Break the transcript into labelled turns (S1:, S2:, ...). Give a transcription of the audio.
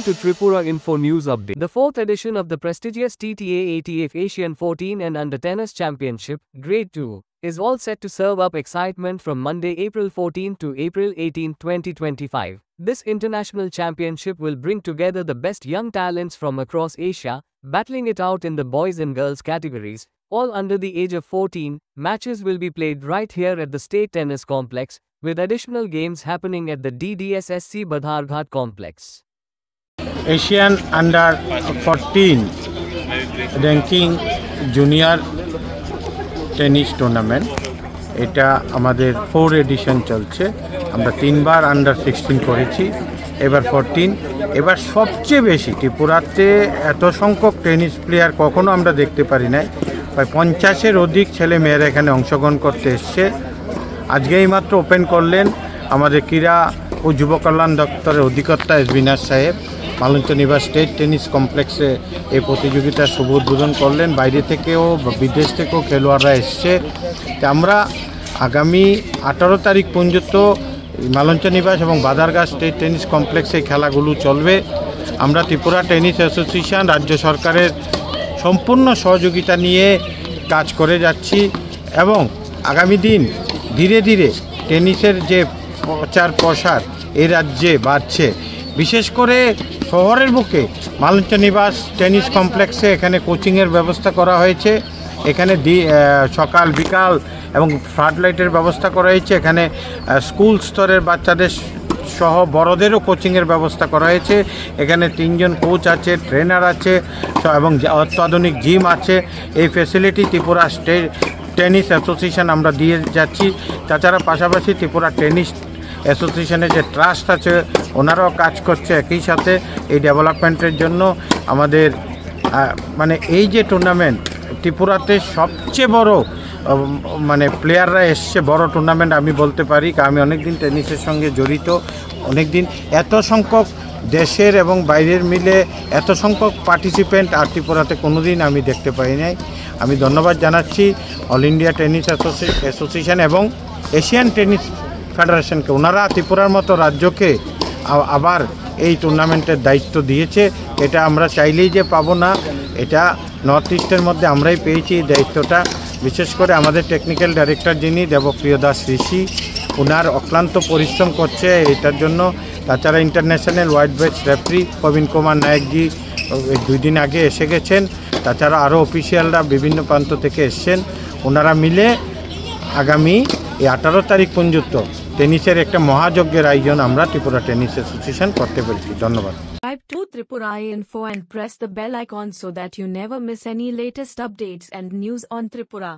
S1: Welcome to Tripura Info News Update. The fourth edition of the prestigious TTA ATF Asian 14 and Under Tennis Championship, Grade 2, is all set to serve up excitement from Monday, April 14 to April 18, 2025. This international championship will bring together the best young talents from across Asia, battling it out in the boys and girls categories, all under the age of 14. Matches will be played right here at the State Tennis Complex, with additional games happening at the DDSSC Badharghat Complex.
S2: Asian Under 14 Ranking Junior tennis tournament এটা আমাদের 4 addition চলছে। আমরা 3 বার under 16 করেছি, এবার 14। এবার সবচেয়ে বেশি ত্রিপুরাতে এত সংখ্যক টেনিস প্লেয়ার কখনো আমরা দেখতে পারি নাই। প্রায় 50-এর অধিক ছেলে মেয়েরা এখানে অংশগ্রহণ করতে এসছে। আজকে এইমাত্র ওপেন করলেন আমাদের ক্রীড়া ও যুব কল্যাণ দপ্তরের অধিকর্তা এস বিনাশ সাহেব। মালঞ্চনিবাস স্টেট টেনিস কমপ্লেক্সে এই প্রতিযোগিতার শুভ উদ্বোধন করলেন। বাইরে থেকেও বিদেশ থেকেও খেলোয়াড়রা এসছে। আমরা আগামী 18 তারিখ পর্যন্ত মালঞ্চনিবাস এবং বাধারঘাট স্টেট টেনিস কমপ্লেক্সে খেলাগুলো চলবে। আমরা ত্রিপুরা টেনিস অ্যাসোসিয়েশন রাজ্য সরকারের সম্পূর্ণ সহযোগিতা নিয়ে কাজ করে যাচ্ছি এবং আগামী দিন ধীরে ধীরে টেনিসের যে প্রচার প্রসার এই রাজ্যে বাড়ছে। বিশেষ করে শহরের বুকে মালঞ্চনিবাস টেনিস কমপ্লেক্সে এখানে কোচিংয়ের ব্যবস্থা করা হয়েছে। এখানে সকাল বিকাল এবং ফ্লাড লাইটের ব্যবস্থা করা হয়েছে। এখানে স্কুল স্তরের বাচ্চাদের সহ বড়দেরও কোচিংয়ের ব্যবস্থা করা হয়েছে। এখানে 3 জন কোচ আছে, ট্রেনার আছে এবং অত্যাধুনিক জিম আছে। এই facility Tripura state tennis association আমরা দিয়ে যাচ্ছি। তাছাড়া পাশাপাশি ত্রিপুরা টেনিস অ্যাসোসিয়েশনের যে ট্রাস্ট আছে ওনারাও কাজ করছে একই সাথে এই ডেভেলপমেন্টের জন্য। আমাদের মানে এই যে টুর্নামেন্ট ত্রিপুরাতে সবচেয়ে বড় মানে প্লেয়াররা এসছে, বড় টুর্নামেন্ট আমি বলতে পারি। আমি অনেক দিন টেনিসের সঙ্গে জড়িত, অনেক দিন এত সংখ্যক দেশের এবং বাইরের মিলে এত সংখ্যক পার্টিসিপেন্ট আর ত্রিপুরাতে কোনো দিন আমি দেখতে পাই নাই। আমি ধন্যবাদ জানাচ্ছি অল ইন্ডিয়া টেনিস অ্যাসোসিয়েশন এবং এশিয়ান টেনিস ফেডারেশনকে। ওনারা ত্রিপুরার মতো রাজ্যকে আবার এই টুর্নামেন্টের দায়িত্ব দিয়েছে। এটা আমরা চাইলেই যে পাবো না, এটা নর্থ ইস্টের মধ্যে আমরাই পেয়েছি এই দায়িত্বটা। বিশেষ করে আমাদের টেকনিক্যাল ডাইরেক্টর যিনি দেবপ্রিয় দাস ঋষি, ওনার অক্লান্ত পরিশ্রম করছে এটার জন্য। তাছাড়া ইন্টারন্যাশনাল ওয়াইড বেস্ট রেফারি প্রবীণ কুমার নায়কজি 2 দিন আগে এসে গেছেন। তাছাড়া আরও অফিসিয়ালরা বিভিন্ন প্রান্ত থেকে এসছেন। ওনারা মিলে আগামী এই 18 তারিখ পর্যন্ত টেনিসের একটা মহাযজ্ঞের আয়োজন আমরা ত্রিপুরা টেনিস অ্যাসোসিয়েশন করতে পেরেছি। ধন্যবাদ।
S3: Subscribe to Tripura Info and press the bell icon so that you never miss any latest updates and news on Tripura.